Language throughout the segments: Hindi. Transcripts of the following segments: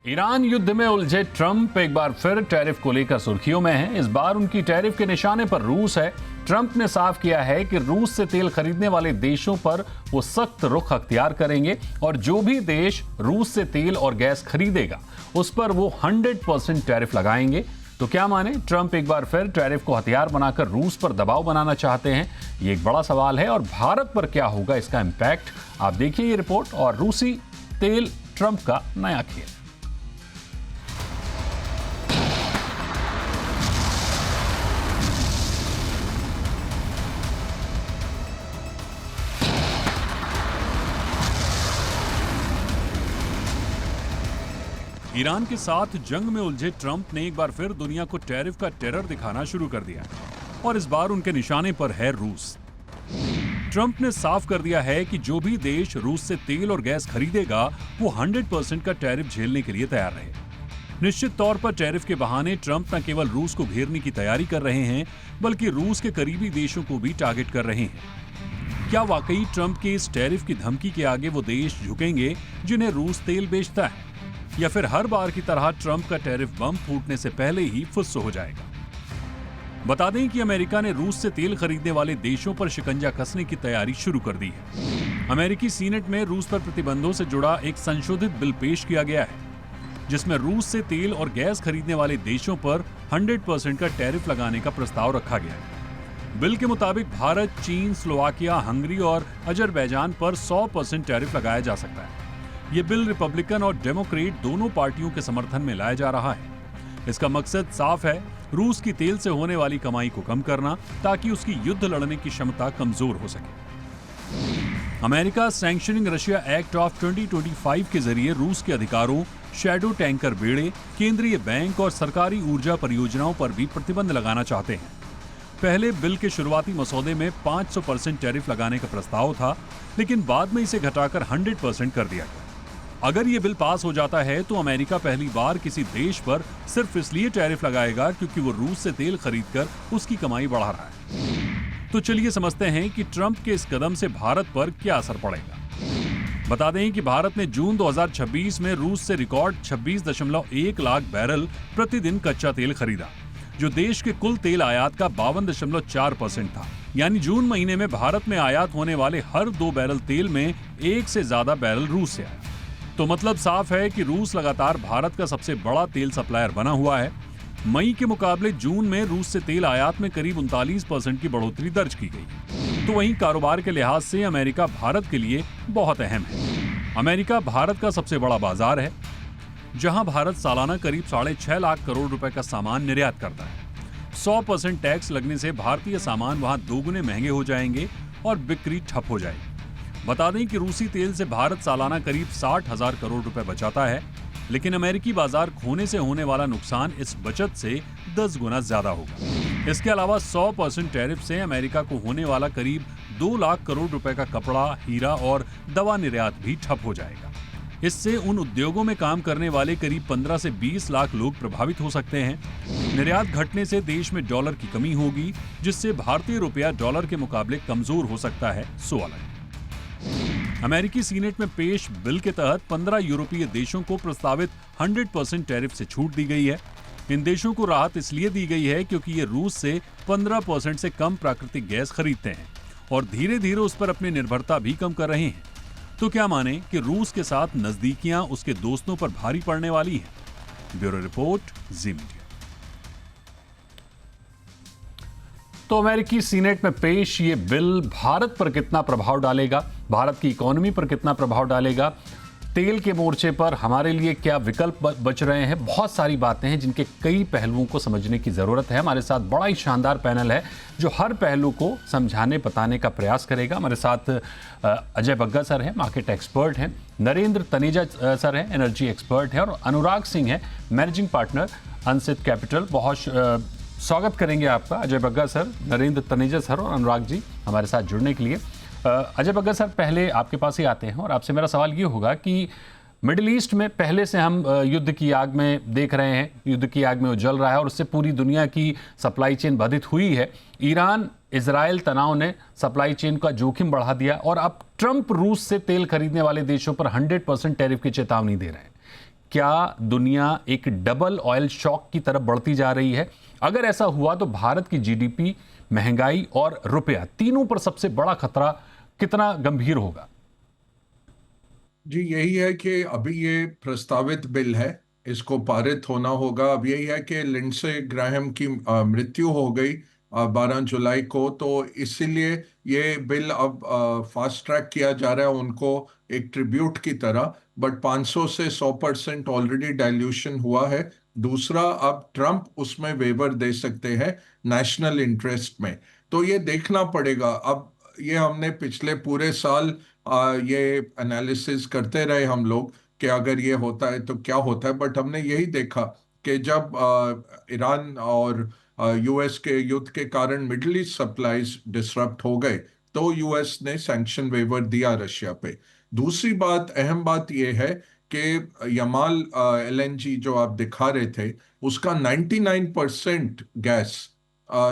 ईरान युद्ध में उलझे ट्रंप एक बार फिर टैरिफ को लेकर सुर्खियों में हैं। इस बार उनकी टैरिफ के निशाने पर रूस है। ट्रंप ने साफ किया है कि रूस से तेल खरीदने वाले देशों पर वो सख्त रुख अख्तियार करेंगे और जो भी देश रूस से तेल और गैस खरीदेगा उस पर वो 100% टैरिफ लगाएंगे। तो क्या माने, ट्रंप एक बार फिर टैरिफ को हथियार बनाकर रूस पर दबाव बनाना चाहते हैं? ये एक बड़ा सवाल है और भारत पर क्या होगा इसका इंपैक्ट, आप देखिए ये रिपोर्ट। और रूसी तेल ट्रंप का नया खेल। ईरान के साथ जंग में उलझे ट्रंप ने एक बार फिर दुनिया को टैरिफ का टेरर दिखाना शुरू कर दिया और इस बार उनके निशाने पर है रूस। ट्रंप ने साफ कर दिया है कि जो भी देश रूस से तेल और गैस खरीदेगा वो 100% का टैरिफ झेलने के लिए तैयार रहे। निश्चित तौर पर टैरिफ के बहाने ट्रंप न केवल रूस को घेरने की तैयारी कर रहे हैं बल्कि रूस के करीबी देशों को भी टारगेट कर रहे हैं। क्या वाकई ट्रंप के इस टैरिफ की धमकी के आगे वो देश झुकेंगे जिन्हें रूस तेल बेचता है, या फिर हर बार की तरह ट्रंप का टैरिफ बम फूटने से पहले ही फुस हो जाएगा? बता दें कि अमेरिका ने रूस से तेल खरीदने वाले देशों पर शिकंजा कसने की तैयारी शुरू कर दी है। अमेरिकी सीनेट में रूस पर प्रतिबंधों से जुड़ा एक संशोधित बिल पेश किया गया है जिसमें रूस से तेल और गैस खरीदने वाले देशों पर 100% का टैरिफ लगाने का प्रस्ताव रखा गया है। बिल के मुताबिक भारत, चीन, स्लोवाकिया, हंगरी और अजरबैजान पर 100% टैरिफ लगाया जा सकता है। ये बिल रिपब्लिकन और डेमोक्रेट दोनों पार्टियों के समर्थन में लाया जा रहा है। इसका मकसद साफ है, रूस की तेल से होने वाली कमाई को कम करना ताकि उसकी युद्ध लड़ने की क्षमता कमजोर हो सके। America sanctioning Russia act of 2025 के जरिए रूस के अधिकारों, शैडो टैंकर बेड़े, केंद्रीय बैंक और सरकारी ऊर्जा परियोजनाओं पर भी प्रतिबंध लगाना चाहते हैं। पहले बिल के शुरुआती मसौदे में 500% टैरिफ लगाने का प्रस्ताव था, लेकिन बाद में इसे घटाकर 100% कर दिया गया। अगर ये बिल पास हो जाता है तो अमेरिका पहली बार किसी देश पर सिर्फ इसलिए टैरिफ लगाएगा क्योंकि वो रूस से तेल खरीदकर उसकी कमाई बढ़ा रहा है। तो चलिए समझते हैं कि ट्रंप के इस कदम से भारत पर क्या असर पड़ेगा। बता दें कि भारत ने जून 2026 में रूस से रिकॉर्ड 26.1 लाख बैरल प्रतिदिन कच्चा तेल खरीदा, जो देश के कुल तेल आयात का 52.4% था। यानी जून महीने में भारत में आयात होने वाले हर 2 बैरल तेल में एक से ज्यादा बैरल रूस से आया। तो मतलब साफ है कि रूस लगातार भारत का सबसे बड़ा तेल सप्लायर बना हुआ है। मई के मुकाबले जून में रूस से तेल आयात में करीब 39% की बढ़ोतरी दर्ज की गई। तो वहीं कारोबार के लिहाज से अमेरिका भारत के लिए बहुत अहम है। अमेरिका भारत का सबसे बड़ा बाजार है, जहां भारत सालाना करीब 6.5 लाख करोड़ रुपए का सामान निर्यात करता है। 100% टैक्स लगने से भारतीय सामान वहां दोगुने महंगे हो जाएंगे और बिक्री ठप हो जाएगी। बता दें कि रूसी तेल से भारत सालाना करीब 60,000 करोड़ रुपए बचाता है, लेकिन अमेरिकी बाजार खोने से होने वाला नुकसान इस बचत से 10 गुना ज्यादा होगा। इसके अलावा 100% टैरिफ से अमेरिका को होने वाला करीब 2 लाख करोड़ रुपए का कपड़ा, हीरा और दवा निर्यात भी ठप हो जाएगा। इससे उन उद्योगों में काम करने वाले करीब 15 से 20 लाख लोग प्रभावित हो सकते हैं। निर्यात घटने से देश में डॉलर की कमी होगी, जिससे भारतीय रुपया डॉलर के मुकाबले कमजोर हो सकता है। सो अलग अमेरिकी सीनेट में पेश बिल के तहत 15 यूरोपीय देशों को प्रस्तावित 100% टैरिफ से छूट दी गई है। इन देशों को राहत इसलिए दी गई है क्योंकि ये रूस से 15% से कम प्राकृतिक गैस खरीदते हैं और धीरे धीरे उस पर अपनी निर्भरता भी कम कर रहे हैं। तो क्या माने कि रूस के साथ नजदीकियां उसके दोस्तों पर भारी पड़ने वाली हैं? ब्यूरो रिपोर्ट, जी मीडिया। तो अमेरिकी सीनेट में पेश ये बिल भारत पर कितना प्रभाव डालेगा, भारत की इकोनॉमी पर कितना प्रभाव डालेगा, तेल के मोर्चे पर हमारे लिए क्या विकल्प बच रहे हैं, बहुत सारी बातें हैं जिनके कई पहलुओं को समझने की जरूरत है। हमारे साथ बड़ा ही शानदार पैनल है जो हर पहलू को समझाने बताने का प्रयास करेगा। हमारे साथ अजय बग्गा सर हैं, मार्केट एक्सपर्ट हैं, नरेंद्र तनेजा सर हैं, एनर्जी एक्सपर्ट हैं, और अनुराग सिंह हैं, मैनेजिंग पार्टनर अंसित कैपिटल। बहुत स्वागत करेंगे आपका अजय बग्गा सर, नरेंद्र तनेजा सर और अनुराग जी हमारे साथ जुड़ने के लिए। अजय बग्गा सर, पहले आपके पास ही आते हैं और आपसे मेरा सवाल ये होगा कि मिडिल ईस्ट में पहले से हम युद्ध की आग में देख रहे हैं, युद्ध की आग में वो जल रहा है और उससे पूरी दुनिया की सप्लाई चेन बाधित हुई है। ईरान इजराइल तनाव ने सप्लाई चेन का जोखिम बढ़ा दिया और अब ट्रंप रूस से तेल खरीदने वाले देशों पर 100% टैरिफ की चेतावनी दे रहे हैं। क्या दुनिया एक डबल ऑयल शॉक की तरफ बढ़ती जा रही है? अगर ऐसा हुआ तो भारत की जीडीपी, महंगाई और रुपया तीनों पर सबसे बड़ा खतरा कितना गंभीर होगा? जी, यही है कि अभी ये प्रस्तावित बिल है, इसको पारित होना होगा। अब यही है कि लिंडसे ग्राहम की मृत्यु हो गई 12 जुलाई को, तो इसीलिए ये बिल अब फास्ट ट्रैक किया जा रहा है उनको, एक ट्रिब्यूट की तरह। बट 500 से 100% ऑलरेडी डाइल्यूशन हुआ है। दूसरा, अब ट्रम्प उसमें वेवर दे सकते हैं नेशनल इंटरेस्ट में। तो ये देखना पड़ेगा। अब ये हमने पिछले पूरे साल ये एनालिसिस करते रहे हम लोग कि अगर ये होता है तो क्या होता है। बट हमने यही देखा कि जब ईरान और यूएस के युद्ध के कारण मिडिल ईस्ट सप्लाईज डिसरप्ट हो गए, तो यूएस ने सैंक्शन वेवर दिया रशिया पे। दूसरी बात, अहम बात यह है कि यमाल एलएनजी जो आप दिखा रहे थे, उसका 99% गैस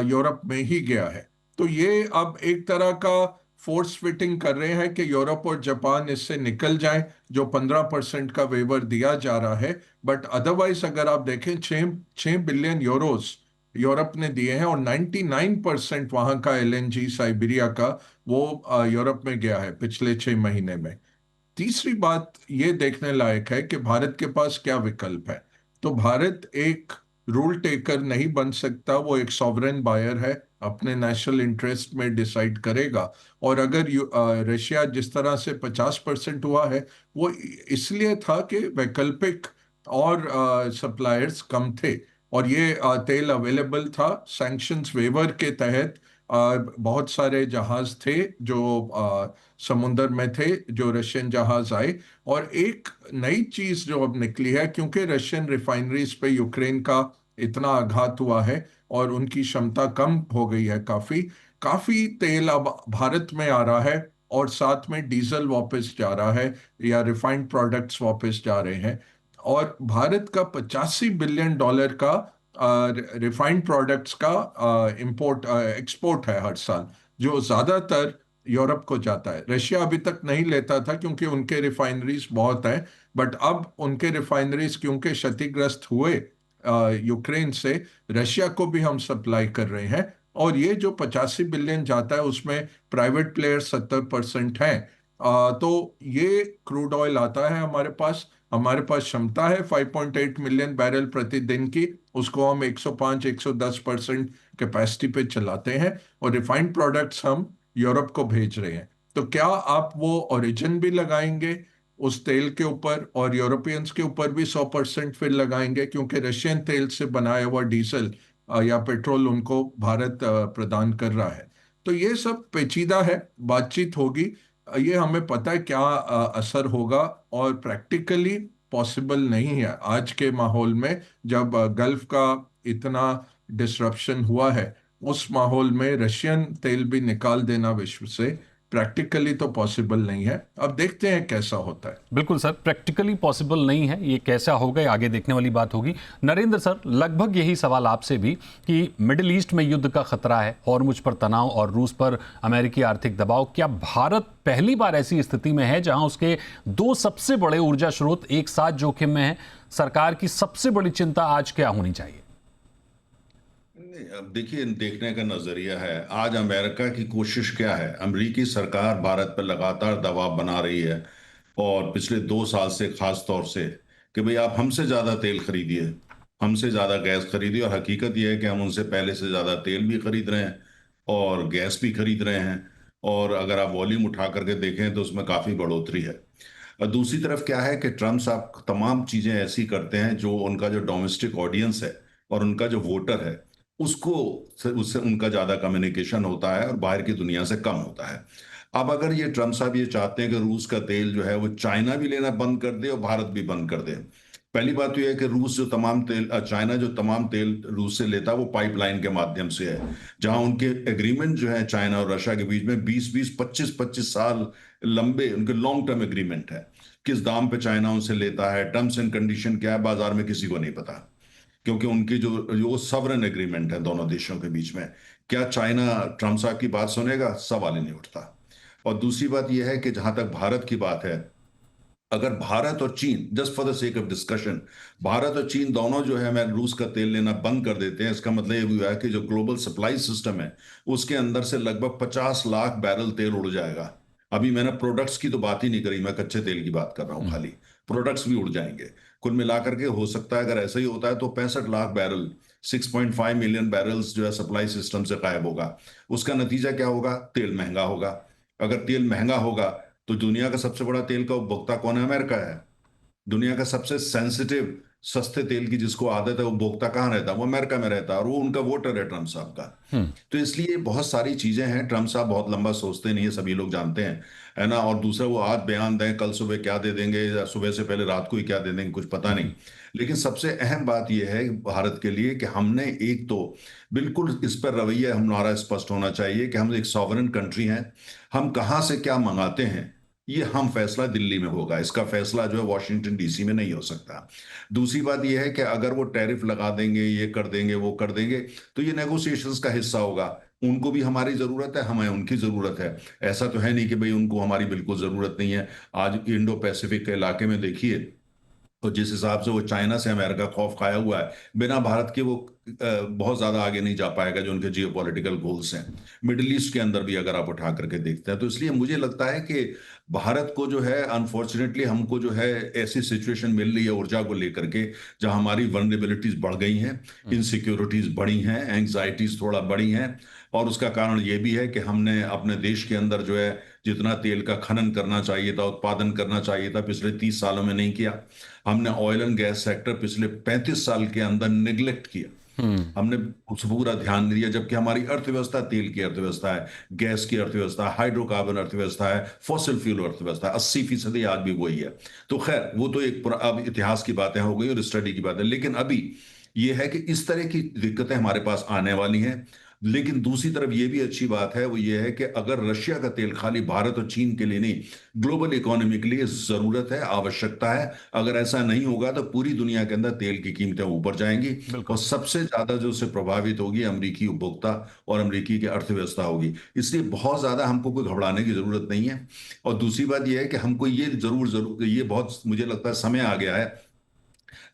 यूरोप में ही गया है। तो ये अब एक तरह का फोर्स फिटिंग कर रहे हैं कि यूरोप और जापान इससे निकल जाएं, जो 15% का वेवर दिया जा रहा है। बट अदरवाइज अगर आप देखें, 6 बिलियन यूरोस यूरोप ने दिए हैं, और 99% वहां का एलएनजी साइबेरिया का वो यूरोप में गया है पिछले 6 महीने में। तीसरी बात ये देखने लायक है कि भारत के पास क्या विकल्प है। तो भारत एक रूल टेकर नहीं बन सकता, वो एक सॉवरेन बायर है, अपने नेशनल इंटरेस्ट में डिसाइड करेगा। और अगर रशिया जिस तरह से 50% हुआ है, वो इसलिए था कि वैकल्पिक और सप्लायर्स कम थे, और ये तेल अवेलेबल था सैंक्शंस वेवर के तहत। बहुत सारे जहाज थे जो समुंदर में थे, जो रशियन जहाज आए। और एक नई चीज जो अब निकली है, क्योंकि रशियन रिफाइनरीज पे यूक्रेन का इतना आघात हुआ है और उनकी क्षमता कम हो गई है, काफी काफी तेल अब भारत में आ रहा है, और साथ में डीजल वापस जा रहा है, या रिफाइंड प्रोडक्ट्स वापस जा रहे हैं। और भारत का $85 बिलियन का रिफाइंड प्रोडक्ट्स का इंपोर्ट एक्सपोर्ट है हर साल, जो ज्यादातर यूरोप को जाता है। रशिया अभी तक नहीं लेता था क्योंकि उनके रिफाइनरीज बहुत हैं। बट अब उनके रिफाइनरीज क्योंकि क्षतिग्रस्त हुए यूक्रेन से, रशिया को भी हम सप्लाई कर रहे हैं। और ये जो 85 बिलियन जाता है, उसमें प्राइवेट प्लेयर 70% हैं। तो ये क्रूड ऑयल आता है हमारे पास क्षमता है 5.8 मिलियन बैरल प्रतिदिन की। उसको हम 105 110% कैपेसिटी पे चलाते हैं, और रिफाइंड प्रोडक्ट्स हम यूरोप को भेज रहे हैं। तो क्या आप वो ओरिजिन भी लगाएंगे उस तेल के ऊपर, और यूरोपियंस के ऊपर भी 100% फिर लगाएंगे, क्योंकि रशियन तेल से बनाया हुआ डीजल या पेट्रोल उनको भारत प्रदान कर रहा है। तो ये सब पेचीदा है, बातचीत होगी। ये हमें पता है क्या असर होगा, और प्रैक्टिकली पॉसिबल नहीं है आज के माहौल में, जब गल्फ का इतना डिसरप्शन हुआ है। उस माहौल में रशियन तेल भी निकाल देना विश्व से प्रैक्टिकली तो पॉसिबल नहीं है। अब देखते हैं कैसा होता है। बिल्कुल सर, प्रैक्टिकली पॉसिबल नहीं है। ये कैसा होगा, ये आगे देखने वाली बात होगी। नरेंद्र सर, लगभग यही सवाल आपसे भी कि मिडिल ईस्ट में युद्ध का खतरा है, हॉर्मुज पर तनाव और रूस पर अमेरिकी आर्थिक दबाव। क्या भारत पहली बार ऐसी स्थिति में है जहां उसके दो सबसे बड़े ऊर्जा स्रोत एक साथ जोखिम में हैं? सरकार की सबसे बड़ी चिंता आज क्या होनी चाहिए? नहीं, अब देखिए, देखने का नजरिया है। आज अमेरिका की कोशिश क्या है? अमेरिकी सरकार भारत पर लगातार दबाव बना रही है, और पिछले 2 साल से खास तौर से, कि भाई आप हमसे ज्यादा तेल खरीदिए, हमसे ज्यादा गैस खरीदिए। और हकीकत यह है कि हम उनसे पहले से ज्यादा तेल भी खरीद रहे हैं और गैस भी खरीद रहे हैं। और अगर आप वॉल्यूम उठा करके देखें तो उसमें काफी बढ़ोतरी है। और दूसरी तरफ क्या है कि ट्रम्प साहब तमाम चीजें ऐसी करते हैं जो उनका जो डोमेस्टिक ऑडियंस है और उनका जो वोटर है, उसको उससे उनका ज्यादा कम्युनिकेशन होता है और बाहर की दुनिया से कम होता है। अब अगर ये ट्रम्प साहब ये चाहते हैं कि रूस का तेल जो है वो चाइना भी लेना बंद कर दे और भारत भी बंद कर दे। पहली बात तो यह है कि रूस जो तमाम तेल चाइना जो तमाम तेल रूस से लेता है वो पाइपलाइन के माध्यम से है, जहां उनके एग्रीमेंट जो है चाइना और रशिया के बीच में 20-20 25-25 साल लंबे उनके लॉन्ग टर्म एग्रीमेंट है। किस दाम पे चाइना उनसे लेता है, टर्म्स एंड कंडीशन क्या है, बाजार में किसी को नहीं पता, क्योंकि उनकी जो जो सवरन एग्रीमेंट है दोनों देशों के बीच में। क्या चाइना ट्रम्प साहब की बात सुनेगा? सवाल ही नहीं उठता। और दूसरी बात यह है कि जहां तक भारत की बात है, अगर भारत और चीन, just for the sake of discussion, Bharat और चीन दोनों जो है मैं रूस का तेल लेना बंद कर देते हैं, इसका मतलब ये भी हुआ है कि जो ग्लोबल सप्लाई सिस्टम है उसके अंदर से लगभग 50 लाख बैरल तेल उड़ जाएगा। अभी मैंने प्रोडक्ट्स की तो बात ही नहीं करी, मैं कच्चे तेल की बात कर रहा हूँ, खाली प्रोडक्ट्स भी उड़ जाएंगे। कुल मिलाकर के हो सकता है अगर ऐसा ही होता है तो 65 लाख बैरल, 6.5 मिलियन बैरल्स जो है सप्लाई सिस्टम से गायब होगा। उसका नतीजा क्या होगा? तेल महंगा होगा। अगर तेल महंगा होगा तो दुनिया का सबसे बड़ा तेल का उपभोक्ता कौन है? अमेरिका है। दुनिया का सबसे सेंसिटिव सस्ते तेल की जिसको आदत है वो उपभोक्ता कहाँ रहता है? वो अमेरिका में रहता है, और वो उनका वोटर है ट्रम्प साहब का। तो इसलिए बहुत सारी चीजें हैं। ट्रम्प साहब बहुत लंबा सोचते नहीं है, सभी लोग जानते हैं, है ना। और दूसरा, वो आज बयान दें, कल सुबह क्या दे देंगे, या सुबह से पहले रात को ही क्या दे देंगे, कुछ पता नहीं। लेकिन सबसे अहम बात यह है भारत के लिए कि हमने एक तो बिल्कुल इस पर रवैया हमारा स्पष्ट होना चाहिए कि हम एक सॉवरेन कंट्री हैं। हम कहाँ से क्या मंगाते हैं ये हम फैसला दिल्ली में होगा, इसका फैसला जो है वॉशिंगटन डीसी में नहीं हो सकता। दूसरी बात यह है कि अगर वो टैरिफ लगा देंगे, ये कर देंगे, वो कर देंगे, तो ये नेगोशिएशंस का हिस्सा होगा। उनको भी हमारी जरूरत है, हमें उनकी जरूरत है। ऐसा तो है नहीं कि भाई उनको हमारी बिल्कुल जरूरत नहीं है। आज इंडो पैसिफिक के इलाके में देखिए, तो जिस हिसाब से वो चाइना से अमेरिका खौफ खाया हुआ है, बिना भारत के वो बहुत ज्यादा आगे नहीं जा पाएगा जो उनके जियो पॉलिटिकल गोल्स हैं। मिडिल ईस्ट के अंदर भी अगर आप उठा करके देखते हैं, तो इसलिए मुझे लगता है कि भारत को जो है अनफॉर्चुनेटली हमको जो है ऐसी सिचुएशन मिल रही है ऊर्जा को लेकर के जहां हमारी वल्नरेबिलिटीज बढ़ गई हैं, इनसिक्योरिटीज बढ़ी हैं, एंग्जाइटीज थोड़ा बढ़ी हैं। और उसका कारण ये भी है कि हमने अपने देश के अंदर जो है जितना तेल का खनन करना चाहिए था, उत्पादन करना चाहिए था, पिछले 30 सालों में नहीं किया। हमने ऑयल एंड गैस सेक्टर पिछले 35 साल के अंदर निगलेक्ट किया। हमने उस पूरा ध्यान नहीं दिया, जबकि हमारी अर्थव्यवस्था तेल की अर्थव्यवस्था है, गैस की अर्थव्यवस्था, हाइड्रोकार्बन अर्थव्यवस्था है, फॉसिल फ्यूल अर्थव्यवस्था है। 80% आज भी वही है। तो खैर वो तो एक अब इतिहास की बातें हो गई और स्टडी की बातें, लेकिन अभी ये है कि इस तरह की दिक्कतें हमारे पास आने वाली हैं। लेकिन दूसरी तरफ ये भी अच्छी बात है, वो ये है कि अगर रशिया का तेल खाली भारत और चीन के लिए नहीं, ग्लोबल इकोनॉमी के लिए जरूरत है, आवश्यकता है। अगर ऐसा नहीं होगा तो पूरी दुनिया के अंदर तेल की कीमतें ऊपर जाएंगी, और सबसे ज्यादा जो उससे प्रभावित होगी अमेरिकी उपभोक्ता और अमेरिकी की अर्थव्यवस्था होगी। इसलिए बहुत ज्यादा हमको कोई घबराने की जरूरत नहीं है। और दूसरी बात यह है कि हमको ये जरूर जरूर ये बहुत मुझे लगता है समय आ गया है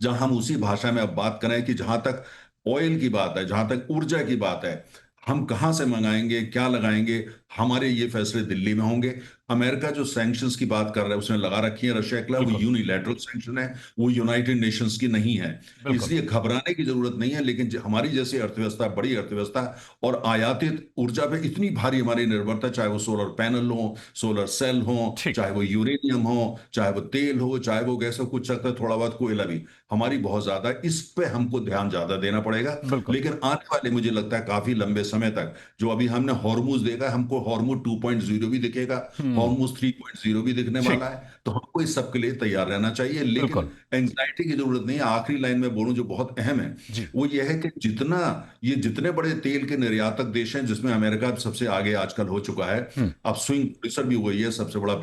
जहां हम उसी भाषा में अब बात करें कि जहां तक ऑयल की बात है, जहां तक ऊर्जा की बात है, हम कहां से मंगाएंगे, क्या लगाएंगे, हमारे ये फैसले दिल्ली में होंगे। अमेरिका जो सैंक्शंस की बात कर रहा है उसने लगा रखी है रशिया के खिलाफ, वो यूनिलैटरल सैंक्शन है, वो यूनाइटेड नेशंस की नहीं है। इसलिए घबराने की जरूरत नहीं है। लेकिन हमारी जैसी अर्थव्यवस्था, बड़ी अर्थव्यवस्था, और आयातित ऊर्जा पे इतनी भारी हमारी निर्भरता, चाहे वो सोलर पैनल हो, सोलर सेल हो, चाहे वो यूरेनियम हो, चाहे वो तेल हो, चाहे वो गैस हो, कुछ सकता है थोड़ा बहुत कोयला भी, हमारी बहुत ज्यादा, इस पे हमको ध्यान ज्यादा देना पड़ेगा। लेकिन आने वाले मुझे लगता है काफी लंबे समय तक, जो अभी हमने हॉर्मूज देखा, हमको हॉर्मूज 2.0 भी दिखेगा, हॉर्मूज 3.0 भी दिखने वाला है। तो हमको इस सब के लिए तैयार रहना चाहिए। लेकिन एंग्जाइटी की जरूरत नहीं है। आखिरी लाइन में बोलूं जो बहुत अहम है, वो ये है कि जितने बड़े तेल के निर्यातक देश हैं, जिसमें अमेरिका सबसे आगे आजकल हो चुका है, अब स्विंग प्रोड्यूसर भी वही है, सबसे बड़ा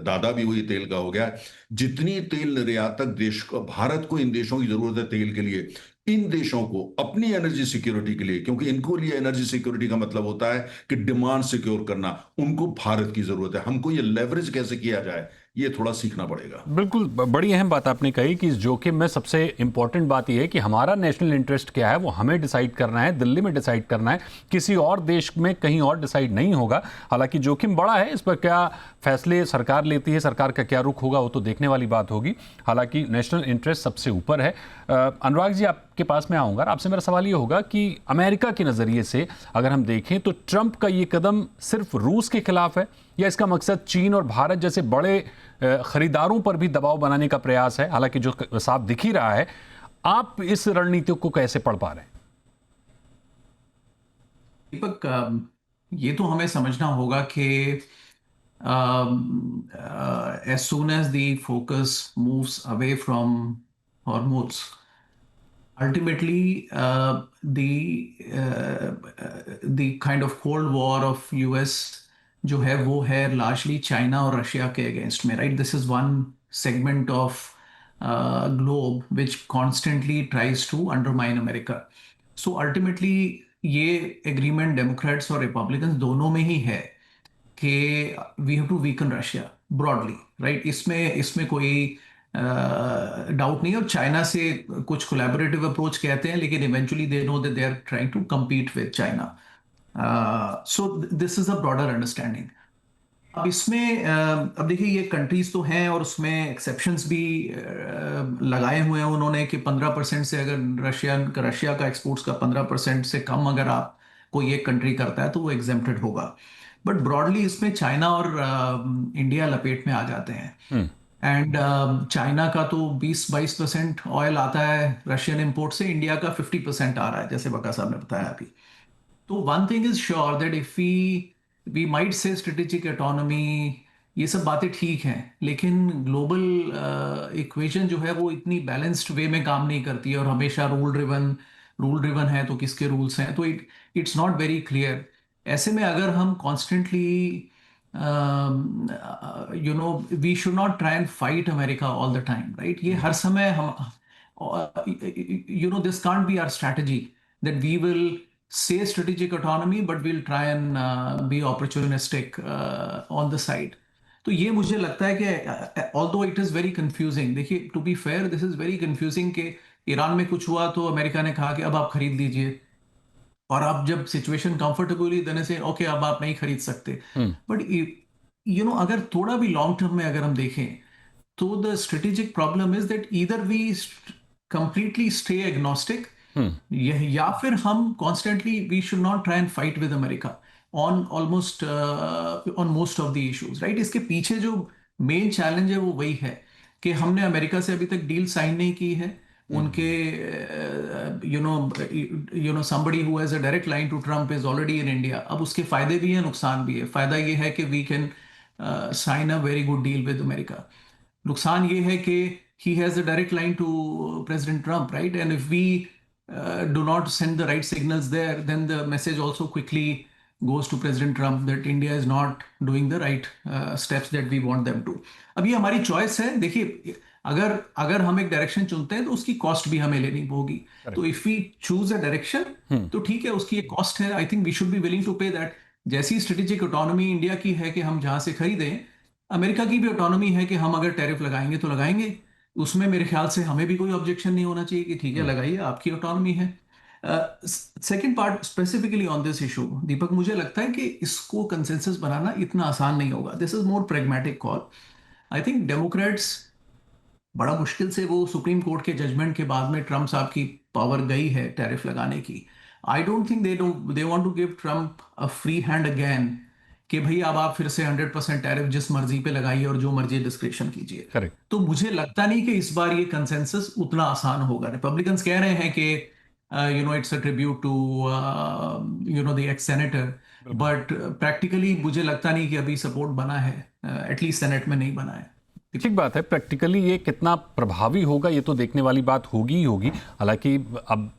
दादा भी वही तेल का हो गया है। जितनी तेल निर्यातक देश को, भारत को इन देशों की जरूरत है तेल के लिए, इन देशों को अपनी एनर्जी सिक्योरिटी के लिए, क्योंकि इनको लिए एनर्जी सिक्योरिटी का मतलब होता है कि डिमांड सिक्योर करना, उनको भारत की जरूरत है। हमको ये लेवरेज कैसे किया जाए, ये थोड़ा सीखना पड़ेगा। बिल्कुल, बड़ी अहम बात आपने कही कि इस जोखिम में सबसे इंपॉर्टेंट बात यह है कि हमारा नेशनल इंटरेस्ट क्या है वो हमें डिसाइड करना है, दिल्ली में डिसाइड करना है, किसी और देश में कहीं और डिसाइड नहीं होगा। हालांकि जोखिम बड़ा है, इस पर क्या फैसले सरकार लेती है, सरकार का क्या रुख होगा, वो तो देखने वाली बात होगी। हालांकि नेशनल इंटरेस्ट सबसे ऊपर है। अनुराग जी, आपके पास में आऊँगा, आपसे मेरा सवाल ये होगा कि अमेरिका के नज़रिए से अगर हम देखें तो ट्रंप का ये कदम सिर्फ रूस के खिलाफ है, या इसका मकसद चीन और भारत जैसे बड़े खरीदारों पर भी दबाव बनाने का प्रयास है? हालांकि जो साफ दिख ही रहा है, आप इस रणनीति को कैसे पढ़ पा रहे हैं? दीपक, ये तो हमें समझना होगा कि as soon as the focus moves away from Hormuz, ultimately the kind of cold war of US जो है वो है largely चाइना और रशिया के अगेंस्ट में, right? This is one segment of globe which constantly tries to undermine America. So ultimately ये agreement डेमोक्रेट्स और रिपब्लिकन्स दोनों में ही है कि we have to weaken Russia. Broadly, right. इसमें इसमें कोई डाउट नहीं है। और चाइना से कुछ कोलैबोरेटिव अप्रोच कहते हैं, लेकिन eventually they know that they are trying to compete with China. So this is a broader understanding. अब इसमें अब देखिए, ये कंट्रीज तो हैं और उसमें एक्सेप्शंस भी लगाए हुए हैं उन्होंने कि 15% से, अगर रशिया का एक्सपोर्ट्स का 15% से कम अगर आप कोई एक कंट्री करता है तो वो एग्जेम्प्टेड होगा। बट ब्रॉडली इसमें चाइना और इंडिया लपेट में आ जाते हैं। एंड चाइना का तो 20-22% ऑयल आता है रशियन इंपोर्ट से, इंडिया का 50% आ रहा है, जैसे बका साहब ने बताया अभी। तो one thing is sure that if we might say strategic autonomy, ये सब बातें ठीक हैं, लेकिन ग्लोबल इक्वेशन जो है वो इतनी बैलेंस्ड वे में काम नहीं करती है, और हमेशा रूल ड्रिवन है तो किसके रूल्स हैं, तो इट्स नॉट वेरी क्लियर। ऐसे में अगर हम constantly, we should not try and fight America all the time, right. ये हर समय हम, this can't be our strategy that we will say strategic autonomy but we'll try and be opportunistic on the side। तो ये मुझे लगता है कि although it is very confusing, देखिए to be fair this is very confusing कि ईरान में कुछ हुआ तो अमेरिका ने कहा कि अब आप खरीद लीजिए, और अब जब सिचुएशन कंफर्टेबली देने से ओके अब आप नहीं खरीद सकते। बट अगर थोड़ा भी लॉन्ग टर्म में अगर हम देखें तो the strategic problem is that either we completely stay agnostic, या फिर हम constantly we should not try and fight with America on almost on most of the issues, right. इसके पीछे जो मेन चैलेंज है वो वही है कि हमने अमेरिका से अभी तक डील साइन नहीं की है। उनके somebody who has a direct line to Trump is already in India। अब उसके फायदे भी हैं, नुकसान भी है। फायदा ये है कि we can sign a very good deal with America. नुकसान ये है कि he has a direct line to President Trump, right? And if we do not send the right signals there, then the message also quickly goes to President Trump that India is not doing the right steps that we want them to। अब ये हमारी चॉइस है। देखिए, अगर अगर हम एक डायरेक्शन चुनते हैं तो उसकी कॉस्ट भी हमें लेनी होगी। तो if we choose a direction तो ठीक है, उसकी एक कॉस्ट है। I think we should be willing to pay that. जैसी स्ट्रेटेजिक ऑटोनॉमी इंडिया की है कि हम जहां से खरीदें, अमेरिका की भी ऑटोनॉमी है कि हम अगर टैरिफ लगाएंगे तो लगाएंगे। उसमें मेरे ख्याल से हमें भी कोई ऑब्जेक्शन नहीं होना चाहिए कि ठीक है लगाइए, आपकी ऑटोनॉमी है। Second part specifically on this issue, Deepak, मुझे लगता है कि इसको कंसेंसस बनाना इतना आसान नहीं होगा। This is more pragmatic call. I think Democrats बड़ा मुश्किल से, वो सुप्रीम कोर्ट के जजमेंट के बाद में ट्रम्प साहब की पावर गई है टैरिफ लगाने की। I don't think they want to give Trump a free hand again कि भाई अब आप फिर से 100% टैरिफ जिस मर्जी पे लगाइए और जो मर्जी डिस्क्रिप्शन कीजिए। करेक्ट। तो मुझे लगता नहीं कि इस बार ये कंसेंसस उतना आसान होगा। रिपब्लिकन्स कह रहे हैं कि it's a tribute to the ex senator, but practically मुझे लगता नहीं कि अभी सपोर्ट बना है, एटलीस्ट सेनेट में नहीं बना है। ठीक बात है, प्रैक्टिकली ये कितना प्रभावी होगा ये तो देखने वाली बात होगी ही होगी। हालांकि अब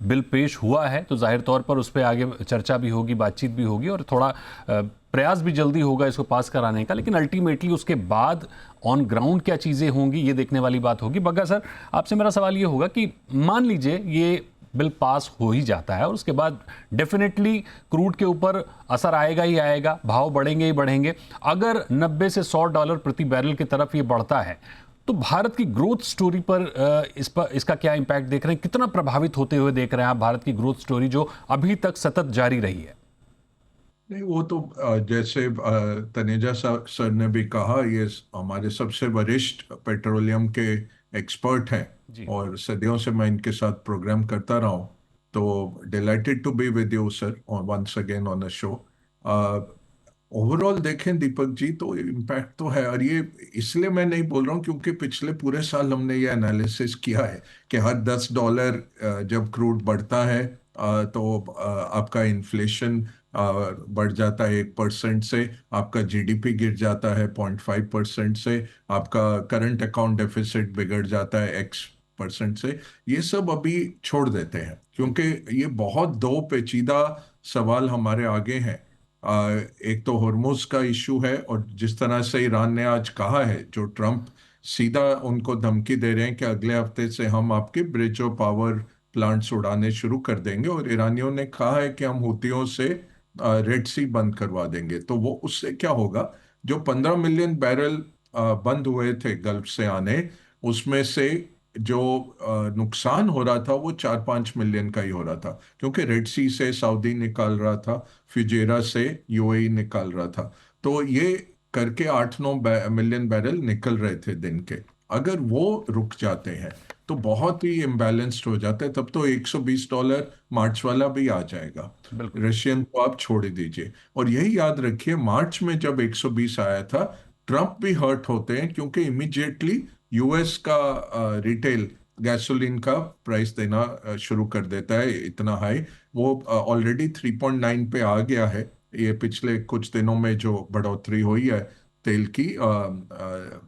बिल पेश हुआ है तो जाहिर तौर पर उस पर आगे चर्चा भी होगी, बातचीत भी होगी, और थोड़ा प्रयास भी जल्दी होगा इसको पास कराने का। लेकिन अल्टीमेटली उसके बाद ऑन ग्राउंड क्या चीज़ें होंगी ये देखने वाली बात होगी। बग्गा सर, आपसे मेरा सवाल ये होगा कि मान लीजिए ये बिल पास हो ही जाता है और उसके बाद डेफिनेटली क्रूड के ऊपर असर आएगा ही आएगा, भाव बढ़ेंगे ही बढ़ेंगे। अगर 90 से $100 प्रति बैरल की तरफ ये बढ़ता है तो भारत की ग्रोथ स्टोरी पर इसका क्या इंपैक्ट देख रहे हैं? कितना प्रभावित होते हुए देख रहे हैं आप भारत की ग्रोथ स्टोरी जो अभी तक सतत जारी रही है? नहीं, वो तो जैसे तनेजा सर ने भी कहा, ये हमारे सबसे वरिष्ठ पेट्रोलियम के एक्सपर्ट हैं और सदियों से मैं इनके साथ प्रोग्राम करता रहा हूँ। तो delighted to be with you sir once again on a show. Overall देखें दीपक जी तो इम्पैक्ट तो है, और ये इसलिए मैं नहीं बोल रहा हूँ क्योंकि पिछले पूरे साल हमने ये एनालिसिस किया है कि हर $10 जब क्रूड बढ़ता है तो आपका इन्फ्लेशन बढ़ जाता है 1% से, आपका जीडीपी गिर जाता है 0.5% से, आपका करंट अकाउंट डेफिसिट बिगड़ जाता है X% से। ये सब अभी छोड़ देते हैं क्योंकि ये बहुत दो पेचीदा सवाल हमारे आगे हैं। एक तो हॉर्मुज का इशू है, और जिस तरह से ईरान ने आज कहा है, जो ट्रम्प सीधा उनको धमकी दे रहे हैं कि अगले हफ्ते से हम आपके ब्रिज ऑफ पावर प्लांट्स उड़ाने शुरू कर देंगे, और ईरानियों ने कहा है कि हम हूतियों से रेड सी बंद करवा देंगे। तो वो उससे क्या होगा, जो 15 मिलियन बैरल बंद हुए थे गल्फ से आने, उसमें से जो नुकसान हो रहा था वो 4-5 मिलियन का ही हो रहा था, क्योंकि रेड सी से सऊदी निकाल रहा था, फिजेरा से यूएई निकाल रहा था। तो ये करके 8-9 मिलियन बैरल निकल रहे थे दिन के। अगर वो रुक जाते हैं तो बहुत ही इम्बैलेंस्ड हो जाता है, तब तो $120 मार्च वाला भी आ जाएगा। रशियन को आप छोड़ ही दीजिए। और यही याद रखिए, मार्च में जब 120 आया था, ट्रंप भी हर्ट होते हैं, क्योंकि इमीडिएटली यूएस का रिटेल गैसोलीन का प्राइस देना शुरू कर देता है इतना हाई। वो ऑलरेडी 3.9 पे आ गया है। ये पिछले कुछ दिनों में जो बढ़ोतरी हुई है तेल की,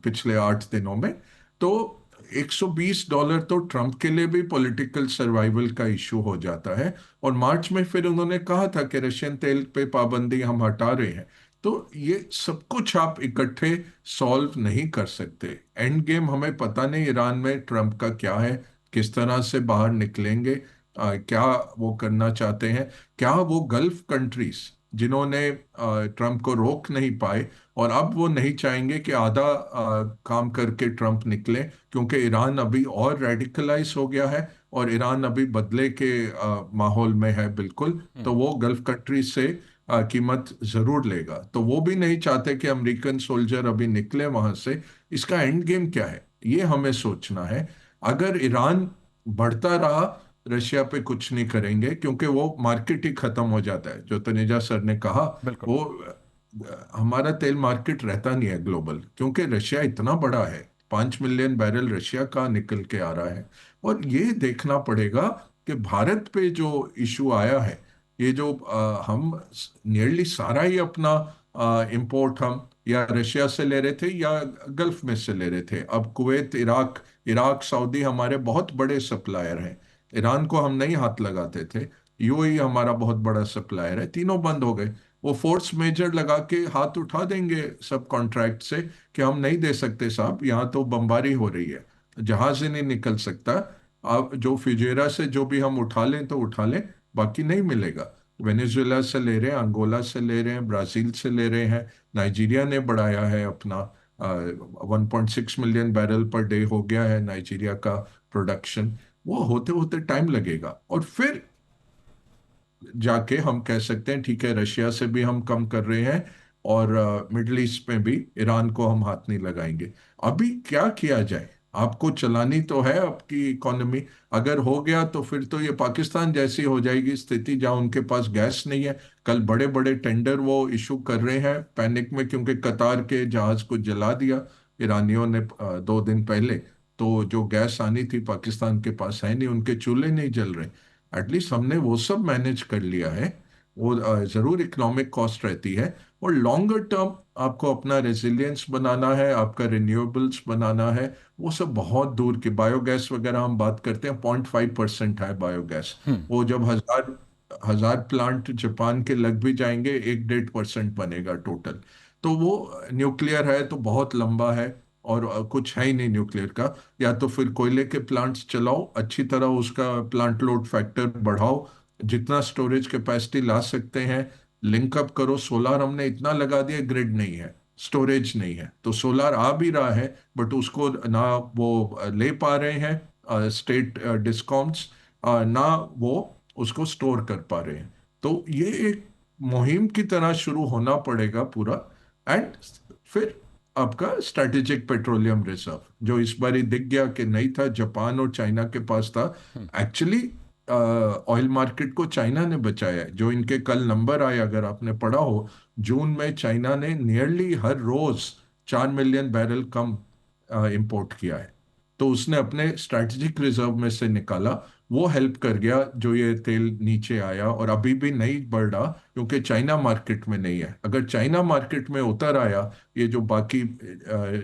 पिछले 8 दिनों में, तो $120 तो ट्रंप के लिए भी पॉलिटिकल सर्वाइवल का इशू हो जाता है। और मार्च में फिर उन्होंने कहा था कि रशियन तेल पे पाबंदी हम हटा रहे हैं। तो ये सब कुछ आप इकट्ठे सॉल्व नहीं कर सकते। एंड गेम हमें पता नहीं ईरान में ट्रंप का क्या है, किस तरह से बाहर निकलेंगे, क्या वो करना चाहते हैं। क्या वो गल्फ कंट्रीज जिन्होंने ट्रंप को रोक नहीं पाए, और अब वो नहीं चाहेंगे कि आधा काम करके ट्रंप निकले, क्योंकि ईरान अभी और रेडिकलाइज हो गया है और ईरान अभी बदले के माहौल में है बिल्कुल। तो वो गल्फ कंट्रीज से कीमत जरूर लेगा। तो वो भी नहीं चाहते कि अमेरिकन सोल्जर अभी निकले वहां से। इसका एंड गेम क्या है, ये हमें सोचना है। अगर ईरान बढ़ता रहा, रशिया पे कुछ नहीं करेंगे, क्योंकि वो मार्केट ही खत्म हो जाता है। जो तनेजा सर ने कहा, वो हमारा तेल मार्केट रहता नहीं है ग्लोबल, क्योंकि रशिया इतना बड़ा है। 5 मिलियन बैरल रशिया का निकल के आ रहा है। और ये देखना पड़ेगा कि भारत पे जो इशू आया है, ये जो हम नियरली सारा ही अपना इंपोर्ट हम या रशिया से ले रहे थे या गल्फ में से ले रहे थे। अब कुवैत, इराक, सऊदी हमारे बहुत बड़े सप्लायर हैं। ईरान को हम नहीं हाथ लगाते थे। यूएई हमारा बहुत बड़ा सप्लायर है। तीनों बंद हो गए। वो फोर्स मेजर लगा के हाथ उठा देंगे सब कॉन्ट्रैक्ट से कि हम नहीं दे सकते साहब, यहाँ तो बमबारी हो रही है, जहाज ही नहीं निकल सकता। अब जो फिजेरा से जो भी हम उठा लें तो उठा लें, बाकी नहीं मिलेगा। वेनेजुएला से ले रहे हैं, अंगोला से ले रहे हैं, ब्राजील से ले रहे हैं। नाइजीरिया ने बढ़ाया है अपना 1.6 मिलियन बैरल पर डे हो गया है नाइजीरिया का प्रोडक्शन। वो होते होते टाइम लगेगा, और फिर जाके हम कह सकते हैं ठीक है, रशिया से भी हम कम कर रहे हैं, और मिडल ईस्ट में भी ईरान को हम हाथ नहीं लगाएंगे। अभी क्या किया जाए? आपको चलानी तो है आपकी इकोनॉमी। अगर हो गया तो फिर तो ये पाकिस्तान जैसी हो जाएगी स्थिति, जहां उनके पास गैस नहीं है। कल बड़े बड़े टेंडर वो इशू कर रहे हैं पैनिक में, क्योंकि कतार के जहाज को जला दिया ईरानियों ने 2 दिन पहले। तो जो गैस आनी थी पाकिस्तान के पास है नहीं, उनके चूल्हे नहीं जल रहे। एटलीस्ट हमने वो सब मैनेज कर लिया है। वो जरूर इकोनॉमिक कॉस्ट रहती है, और लॉन्गर टर्म आपको अपना रेजिलियंस बनाना है, आपका रिन्यूएबल्स बनाना है। वो सब बहुत दूर के बायोगैस वगैरह हम बात करते हैं, 0.5% है बायोगैस। वो जब हजार हजार प्लांट जापान के लग भी जाएंगे, 1-1.5% बनेगा टोटल। तो वो न्यूक्लियर है तो बहुत लंबा है, और कुछ है ही नहीं न्यूक्लियर का। या तो फिर कोयले के प्लांट्स चलाओ, अच्छी तरह उसका प्लांट लोड फैक्टर बढ़ाओ, जितना स्टोरेज कैपेसिटी ला सकते हैं लिंकअप करो। सोलार हमने इतना लगा दिया, ग्रिड नहीं है, स्टोरेज नहीं है। तो सोलार आ भी रहा है, बट उसको ना वो ले पा रहे हैं स्टेट डिस्कॉम्स, ना वो उसको स्टोर कर पा रहे हैं। तो ये एक मुहिम की तरह शुरू होना पड़ेगा पूरा। एंड फिर आपका स्ट्रेटेजिक पेट्रोलियम रिजर्व, जो इस बार ही दिख गया कि नहीं था, जापान और चाइना के पास था। एक्चुअली ऑयल मार्केट को चाइना ने बचाया है। जो इनके कल नंबर आए, अगर आपने पढ़ा हो, जून में चाइना ने नियरली हर रोज 4 मिलियन बैरल कम इंपोर्ट किया है। तो उसने अपने स्ट्रेटेजिक रिजर्व में से निकाला। वो हेल्प कर गया जो ये तेल नीचे आया, और अभी भी नहीं बढ़ रहा क्योंकि चाइना मार्केट में नहीं है। अगर चाइना मार्केट में उतर आया, ये जो बाकी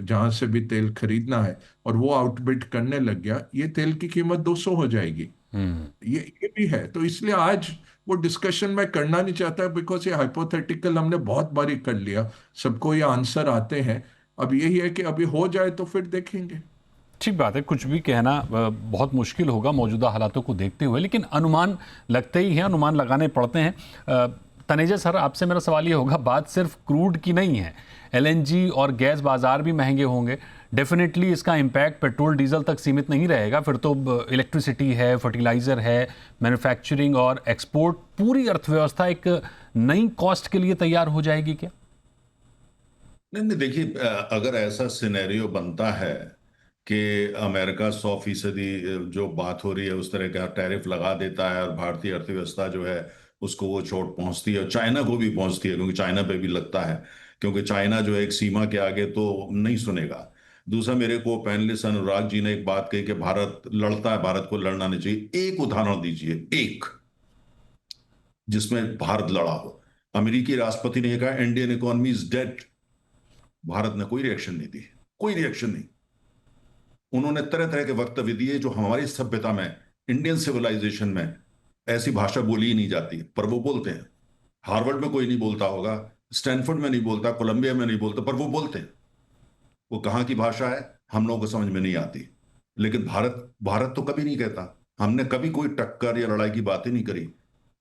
जहां से भी तेल खरीदना है, और वो आउटबिड करने लग गया, ये तेल की कीमत 200 हो जाएगी। ये भी है। तो इसलिए आज वो डिस्कशन मैं करना नहीं चाहता, बिकॉज ये हाइपोथेटिकल हमने बहुत बारी कर लिया, सबको ये आंसर आते हैं। अब यही है कि अभी हो जाए तो फिर देखेंगे। ठीक बात है, कुछ भी कहना बहुत मुश्किल होगा मौजूदा हालातों को देखते हुए, लेकिन अनुमान लगते ही हैं, अनुमान लगाने पड़ते हैं। तनेजा सर, आपसे मेरा सवाल ये होगा, बात सिर्फ क्रूड की नहीं है। एलएनजी और गैस बाजार भी महंगे होंगे, डेफिनेटली इसका इम्पैक्ट पेट्रोल डीजल तक सीमित नहीं रहेगा, फिर तो इलेक्ट्रिसिटी है, फर्टिलाइज़र है, मैन्युफैक्चरिंग और एक्सपोर्ट, पूरी अर्थव्यवस्था एक नई कॉस्ट के लिए तैयार हो जाएगी क्या? नहीं नहीं, देखिए, अगर ऐसा सिनेरियो बनता है कि अमेरिका 100% जो बात हो रही है उस तरह का टैरिफ लगा देता है और भारतीय अर्थव्यवस्था जो है उसको वो चोट पहुंचती है, और चाइना को भी पहुंचती है, क्योंकि चाइना पे भी लगता है, क्योंकि चाइना जो है एक सीमा के आगे तो नहीं सुनेगा। दूसरा, मेरे को पैनलिस्ट अनुराग जी ने एक बात कही कि भारत लड़ता है, भारत को लड़ना नहीं चाहिए। एक उदाहरण दीजिए, एक, जिसमें भारत लड़ा हो। अमेरिकी राष्ट्रपति ने कहा Indian economy is dead, Bharat ने कोई रिएक्शन नहीं दी, कोई रिएक्शन नहीं। उन्होंने तरह तरह के वक्तव्य दिए जो हमारी सभ्यता में, इंडियन सिविलाइजेशन में ऐसी भाषा बोली ही नहीं जाती, पर वो बोलते हैं। हार्वर्ड में कोई नहीं बोलता होगा, स्टैनफोर्ड में नहीं बोलता, कोलंबिया में नहीं बोलता, पर वो बोलते हैं। वो कहाँ की भाषा है हम लोगों को समझ में नहीं आती, लेकिन भारत भारत तो कभी नहीं कहता। हमने कभी कोई टक्कर या लड़ाई की बात ही नहीं करी।